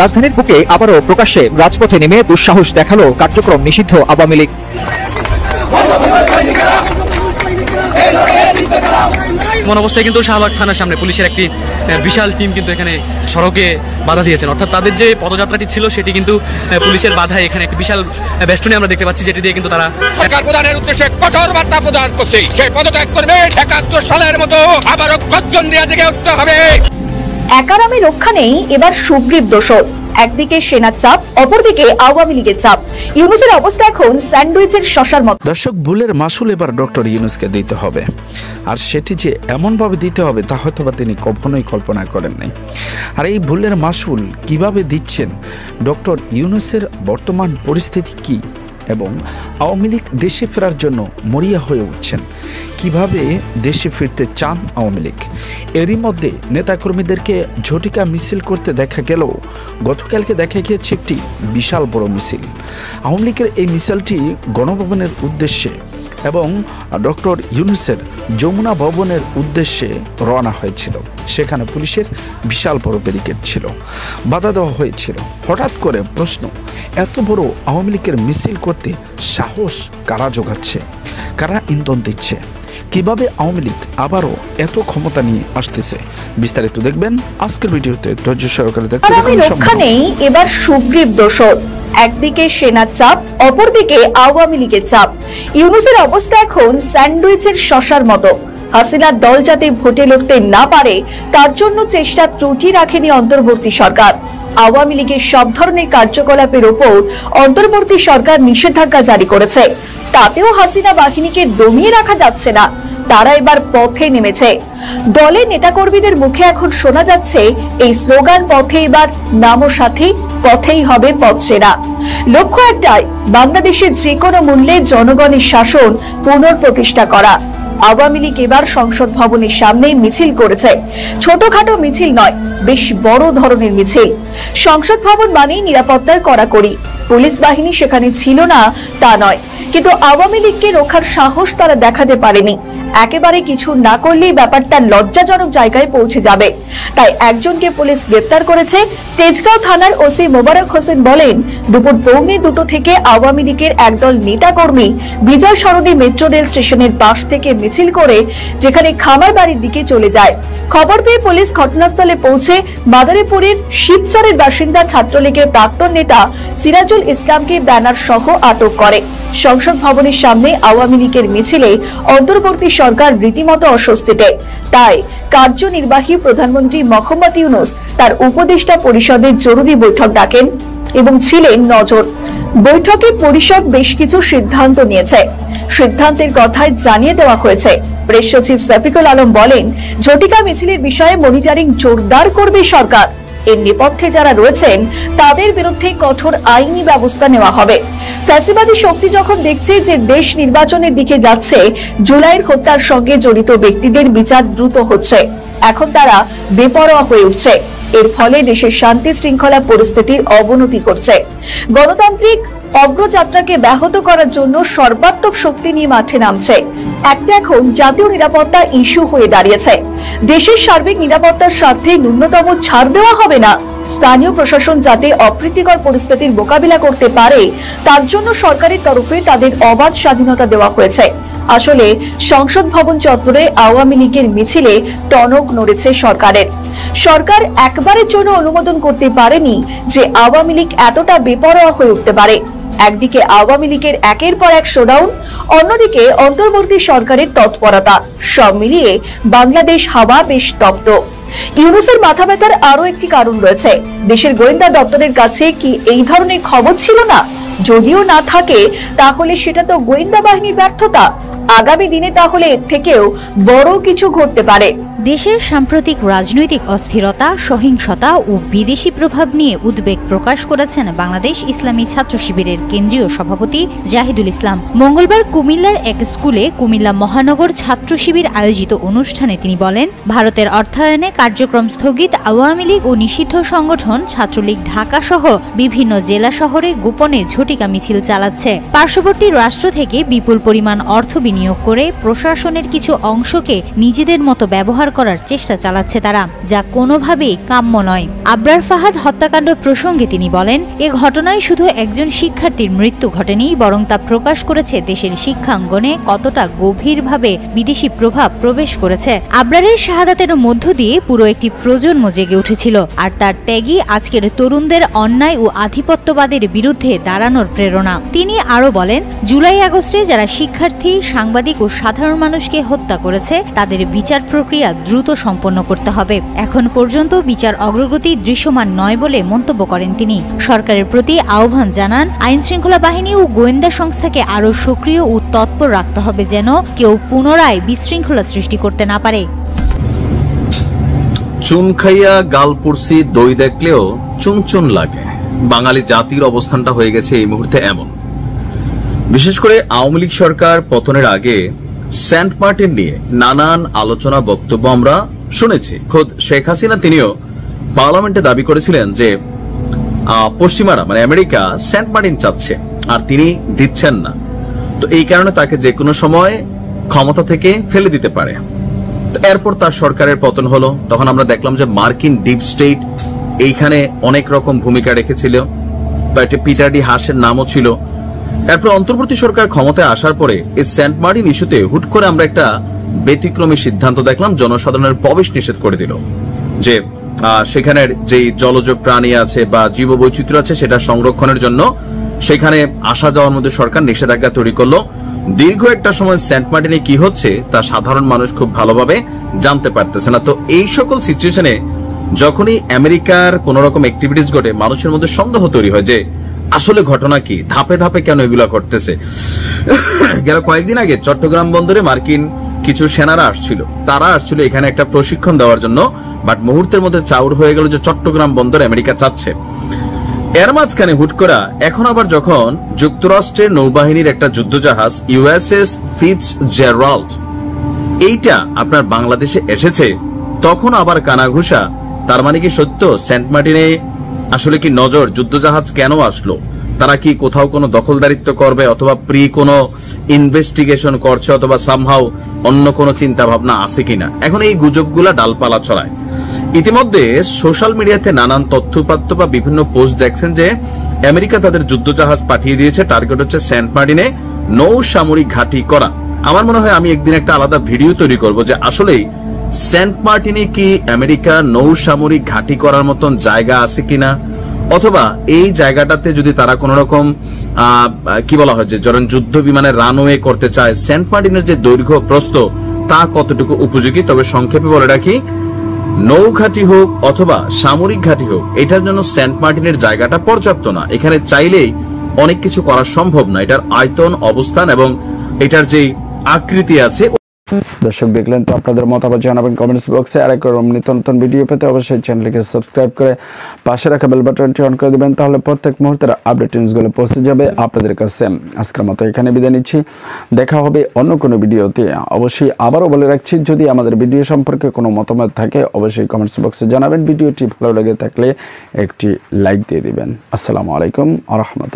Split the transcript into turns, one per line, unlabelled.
রাজধানীর বুকে আবারও প্রকাশ্যে রাজপথে নেমে দুঃসাহস দেখালো কার্যক্রম নিষিদ্ধ আওয়ামী লীগ।
এমন অবস্থায় কিন্তু শাহবাগ থানার সামনে পুলিশের একটি বিশাল টিম কিন্তু এখানে সড়কে বাধা দিয়েছেন, অর্থাৎ তাদের যে পদযাত্রাটি ছিল সেটি কিন্তু পুলিশের বাধায় এখানে একটি বিশাল বেষ্টনী আমরা দেখতে পাচ্ছি, যেটি দিয়ে কিন্তু তারা
সরকার প্রধানের উদ্দেশ্যে কঠোর বার্তা প্রদান করছে। সেই পদত্যাগ করবে ৭১ সালের মতো আবারও গর্জন দিয়ে জেগে উঠতে হবে।
একারামে রক্ষা নেই এবার সুগ্রীব দোসর। একদিকে সেনার চাপ, অপরদিকে আওয়ামী লীগের চাপ। ইউনূসের অবস্থা এখন স্যান্ডউইচের শশার মতো।
দর্শক, ভুলের মাসুল এবার ডক্টর ইউনূসকে দিতে হবে, আর সেটি যে এমনভাবে দিতে হবে তা হয়তোবা তিনি কখনোই কল্পনা করেন নাই। আর এই ভুলের মাসুল কিভাবে দিচ্ছেন, ডক্টর ইউনূসের বর্তমান পরিস্থিতি কি, এবং আওয়ামী লীগ দেশে ফেরার জন্য মরিয়া হয়ে উঠছেন, কিভাবে দেশে ফিরতে চান আওয়ামী লীগ। এরই মধ্যে নেতাকর্মীদেরকে ঝটিকা মিছিল করতে দেখা গেলেও গতকালকে দেখা গিয়েছে একটি বিশাল বড় মিছিল। আওয়ামী লীগের এই মিছিলটি গণভবনের উদ্দেশ্যে এবং ডক্টর ইউনূসের যমুনা ভবনের উদ্দেশ্যে রওনা হয়েছিল। সেখানে পুলিশের বিশাল বড় ব্যারিকেড ছিল, বাধা দেওয়া হয়েছিল। হঠাৎ করে প্রশ্ন, এত বড় আওয়ামী লীগের মিছিল করতে সাহস কারা যোগাচ্ছে, কারা ইন্ধন দিচ্ছে, কিভাবে আওয়ামী লীগ আবারও এত ক্ষমতা নিয়ে আসতেছে? বিস্তারিত দেখবেন আজকের ভিডিওতে। ধৈর্য সহকারে দেখতে থাকুন।
রক্ষা নেই এবার সুগ্রীব দোসর। একদিকে সেনার চাপ, অপরদিকে আওয়ামী লীগের চাপ। ইউনূসের অবস্থা এখন স্যান্ডউইচের শশার মতো। হাসিনার দল যাতে ভোটে লড়তে না পারে তার জন্য চেষ্টা ত্রুটি রাখেনি অন্তর্বর্তী সরকার। আওয়ামী লীগের সব ধরনের কার্যকলাপের ওপর অন্তর্বর্তী সরকার নিষেধাজ্ঞা জারি করেছে। তাতেও হাসিনা বাহিনীকে দমিয়ে রাখা যাচ্ছে না, তারা এবার পথে নেমেছে। দলের নেতাকর্মীদের মুখে এখন শোনা যাচ্ছে এই স্লোগান, পথে এবার নামো সাথী, পথেই হবে পথ সেরা। লক্ষ্য একটাই, বাংলাদেশের যে কোনো মূল্যে জনগণের শাসন পুনঃপ্রতিষ্ঠা করা। আওয়ামী লীগ এবার সংসদ ভবনের সামনে মিছিল করেছে। ছোটখাটো মিছিল নয়, বেশ বড় ধরনের মিছিল। সংসদ ভবন মানেই নিরাপত্তার কড়াকড়ি। পুলিশ বাহিনী সেখানে ছিল না তা নয়, কিন্তু আওয়ামী লীগকে রক্ষার সাহস তারা দেখাতে পারেনি। একেবারে কিছু না করলেই ব্যাপারটা লজ্জাজনক জায়গায় পৌঁছে যাবে। তাই একজনকে পুলিশ গ্রেপ্তার করেছে। তেজগাঁও থানার ওসি মোবারক হোসেন বলেন, দুপুর 1:45 থেকে আওয়ামী লীগের একদল নেতাকর্মী বিজয় সরণি মেট্রো রেল স্টেশনের পাশ থেকে মিছিল করে যেখানে খামার বাড়ির দিকে চলে যায়। খবর পেয়ে পুলিশ ঘটনাস্থলে পৌঁছে মাদারীপুরের শিবচরের বাসিন্দা ছাত্রলীগের প্রাক্তন নেতা সিরাজুল ইসলামকে ব্যানার সহ আটক করে। সংসদ ভবনের সামনে আওয়ামী লীগের মিছিলে অন্তর্বর্তী সরকার রীতিমতো অস্বস্তিতে। তাই কার্যনির্বাহী প্রধানমন্ত্রী মোহাম্মদ ইউনূস তার উপদেষ্টা পরিষদের জরুরি বৈঠক ডাকেন এবং ছিলেন নজর। বৈঠকে পরিষদ বেশ কিছু সিদ্ধান্ত নিয়েছে। সিদ্ধান্তের কথায় জানিয়ে দেওয়া হয়েছে। প্রেস সচিব শফিকুল আলম বলেন, ঝটিকা মিছিলের বিষয়ে মনিটরিং জোরদার করবে সরকার। এর নেপথ্যে যারা রয়েছেন তাদের বিরুদ্ধে কঠোর আইনি ব্যবস্থা নেওয়া হবে। ফ্যাসিবাদী শক্তি যখন দেখছে যে দেশ নির্বাচনের দিকে যাচ্ছে, জুলাইয়ের হত্যার সঙ্গে জড়িত ব্যক্তিদের বিচার দ্রুত হচ্ছে, এখন তারা বেপরোয়া হয়ে উঠছে। এর ফলে দেশের শান্তি শৃঙ্খলা পরিস্থিতির অবনতি করছে। গণতান্ত্রিক অগ্রযাত্রাকে ব্যাহত করার জন্য সর্বাত্মক শক্তি নিয়ে মাঠে নামছে। একটা এখন জাতীয় নিরাপত্তা ইস্যু হয়ে দাঁড়িয়েছে। দেশের সার্বিক নিরাপত্তার স্বার্থে ন্যূনতম ছাড় দেওয়া হবে না। স্থানীয় প্রশাসন যাতে অপ্রীতিকর পরিস্থিতির মোকাবিলা করতে পারে তার জন্য সরকারের তরফে তাদের অবাধ স্বাধীনতা দেওয়া হয়েছে। আসলে সংসদ ভবন চত্বরে আওয়ামী লীগের মিছিলে টনক নড়েছে সরকারের। সরকার একবারের জন্য অনুমোদন করতে পারেনি যে আওয়ামী লীগ এতটা বেপরোয়া হয়ে উঠতে পারে। একদিকে আওয়ামী লীগের একের পর এক শোডাউন, অন্যদিকে অন্তর্বর্তী সরকারের তৎপরতা, সব মিলিয়ে বাংলাদেশ হাওয়া বেশ তপ্ত। ইউনূসের মাথা ব্যথার আরো একটি কারণ রয়েছে। দেশের গোয়েন্দা দপ্তরের কাছে কি এই ধরনের খবর ছিল না? যদিও না থাকে তাহলে সেটা তো গোয়েন্দা বাহিনীর ব্যর্থতা। আগামী দিনে তাহলে এর থেকেও বড় কিছু ঘটতে পারে।
দেশের সাম্প্রতিক রাজনৈতিক অস্থিরতা, সহিংসতা ও বিদেশি প্রভাব নিয়ে উদ্বেগ প্রকাশ করেছেন বাংলাদেশ ইসলামী ছাত্র শিবিরের কেন্দ্রীয় সভাপতি জাহিদুল ইসলাম। মঙ্গলবার কুমিল্লার এক স্কুলে কুমিল্লা মহানগর ছাত্র শিবির আয়োজিত অনুষ্ঠানে তিনি বলেন, ভারতের অর্থায়নে কার্যক্রম স্থগিত আওয়ামী লীগ ও নিষিদ্ধ সংগঠন ছাত্রলীগ ঢাকা সহ বিভিন্ন জেলা শহরে গোপনে ঝটিকা মিছিল চালাচ্ছে। পার্শ্ববর্তী রাষ্ট্র থেকে বিপুল পরিমাণ অর্থ নিয়োগ করে প্রশাসনের কিছু অংশকে নিজেদের মতো ব্যবহার করার চেষ্টা চালাচ্ছে তারা, যা কোনোভাবেই কাম্য নয়। আবরার ফাহাদ হত্যাকাণ্ড প্রসঙ্গে তিনি বলেন, এ ঘটনায় শুধু একজন শিক্ষার্থীর মৃত্যু ঘটেনি, বরং তা প্রকাশ করেছে দেশের শিক্ষাঙ্গনে কতটা গভীরভাবে বিদেশি প্রভাব প্রবেশ করেছে। আবরারের শাহাদাতের মধ্য দিয়ে পুরো একটি প্রজন্ম জেগে উঠেছিল, আর তার ত্যাগই আজকের তরুণদের অন্যায় ও আধিপত্যবাদের বিরুদ্ধে দাঁড়ানোর প্রেরণা। তিনি আরো বলেন, জুলাই আগস্টে যারা শিক্ষার্থী, সাংবাদিক ও সাধারণ মানুষকে হত্যা করেছে তাদের বিচার প্রক্রিয়া দ্রুত সম্পন্ন করতে হবে। এখন পর্যন্ত বিচার অগ্রগতি দৃশ্যমান নয় বলে মন্তব্য করেন তিনি। সরকারের প্রতি আহ্বান জানান, আইন শৃঙ্খলা বাহিনী ও গোয়েন্দা সংস্থাকে আরো সক্রিয় ও তৎপর রাখতে হবে, যেন কেউ পুনরায় বিশৃঙ্খলা সৃষ্টি করতে না পারে।
চুন খাইয়া গাল পুরসি দই দেখলেও চুনচুন লাগে। বাঙালি জাতির অবস্থানটা হয়ে গেছে এই মুহূর্তে এমন। বিশেষ করে আওয়ামী লীগ সরকার পতনের আগে সেন্ট মার্টিন নিয়ে নানান আলোচনা বক্তব্য আমরা শুনেছি। খোদ শেখ হাসিনা তিনিও পার্লামেন্টে দাবি করেছিলেন যে পশ্চিমারা মানে আমেরিকা সেন্ট মার্টিন চাচ্ছে আর তিনি দিচ্ছেন না, তো এই কারণে তাকে যে কোনো সময় ক্ষমতা থেকে ফেলে দিতে পারে। এরপর তার সরকারের পতন হলো, তখন আমরা দেখলাম যে মার্কিন ডিপ স্টেট এইখানে অনেক রকম ভূমিকা রেখেছিল, পিটার ডি হাসের নামও ছিল। এরপর অন্তর্বর্তী সরকার ক্ষমতায় আসার পরে এই সেন্ট মার্টিন ইস্যুতে হুট করে আমরা একটা ব্যতিক্রমী সিদ্ধান্ত দেখলাম, জনসাধারণের প্রবেশ নিষেধ করে দিল, যে সেখানের যে জলজ প্রাণী আছে বা জীববৈচিত্র্য আছে সেটা সংরক্ষণের জন্য সেখানে আসা যাওয়ার মধ্যে সরকার নিষেধাজ্ঞা তৈরি করলো। দীর্ঘ একটা সময় সেন্ট মার্টিনে কি হচ্ছে তা সাধারণ মানুষ খুব ভালোভাবে জানতে পারতেছে না। তো এই সকল সিচুয়েশনে যখনই আমেরিকার কোন রকম অ্যাক্টিভিটিস ঘটে, মানুষের মধ্যে সন্দেহ তৈরি হয় যে আসলে ঘটনা কি, ধাপে ধাপে কেন এগুলা করতেছে। গেল কয়েকদিন আগে চট্টগ্রাম বন্দরে মার্কিন কিছু সেনারা আসছিল, তারা আসছিল এখানে একটা প্রশিক্ষণ দেওয়ার জন্য, বাট মুহূর্তের মধ্যে চাউর হয়ে গেল যে চট্টগ্রাম বন্দর আমেরিকা চাচ্ছে। এর মাঝখানে হুট করা এখন আবার যখন যুক্তরাষ্ট্রের নৌবাহিনীর একটা যুদ্ধজাহাজ ইউএসএস ফিটজেরাল্ড এইটা আপনার বাংলাদেশে এসেছে, তখন আবার কানাঘুষা। তার মানে কি সত্য সেন্ট মার্টিনে আসলে কি নজর, যুদ্ধজাহাজ কেন আসলো, তারা কি কোথাও কোনো দখলদারিত্ব করবে অথবা প্রি কোনো ইনভেস্টিগেশন করছে অথবা সামহাও অন্য কোনো চিন্তা ভাবনা আছে কিনা, এখন এই গুজবগুলা ডালপালা ছড়ায়। ইতিমধ্যে সোশ্যাল মিডিয়াতে নানান তথ্যপাত্র বা বিভিন্ন পোস্ট দেখছেন যে আমেরিকা তাদের যুদ্ধজাহাজ পাঠিয়ে দিয়েছে, টার্গেট হচ্ছে সেন্ট মার্টিনে নৌ সামরিক ঘাঁটি করা। আমার মনে হয় আমি একদিন একটা আলাদা ভিডিও তৈরি করব যে আসলেই সেন্ট মার্টিনে কি আমেরিকা নৌ সামরিক ঘাঁটি করার মতন জায়গা আছে কিনা, অথবা এই জায়গাটাতে যদি তারা কোন রকম কি বলা হয় যে যখন যুদ্ধ বিমানের রানওয়ে করতে চায়, সেন্ট মার্টিনের যে দৈর্ঘ্য প্রস্থ তা কতটুকু উপযোগী। তবে সংক্ষেপে বলে রাখি, নৌ ঘাঁটি হোক অথবা সামরিক ঘাঁটি হোক, এটার জন্য সেন্ট মার্টিনের জায়গাটা পর্যাপ্ত না। এখানে চাইলেই অনেক কিছু করা সম্ভব না। এটার আয়তন, অবস্থান এবং এটার যে আকৃতি আছে।
দর্শক দেখলেন, তো আপনাদের মতামত জানাবেন কমেন্টস বক্সে। আর এরকম নিত্য নতুন ভিডিও পেতে অবশ্যই চ্যানেলকে সাবস্ক্রাইব করে পাশে রাখা বেল বাটনটি অন করে দেবেন, তাহলে প্রত্যেক মুহূর্তের আপডেট নিউজগুলো পৌঁছে যাবে আপনাদের কাছে। আজকের মতো এখানে বিদায় নিচ্ছি, দেখা হবে অন্য কোনো ভিডিওতে। অবশ্যই আবারও বলে রাখছি, যদি আমাদের ভিডিও সম্পর্কে কোনো মতামত থাকে অবশ্যই কমেন্টস বক্সে জানাবেন। ভিডিওটি ভালো লেগে থাকলে একটি লাইক দিয়ে দিবেন। আসসালামু আলাইকুম ওয়া রাহমাতুল্লাহ।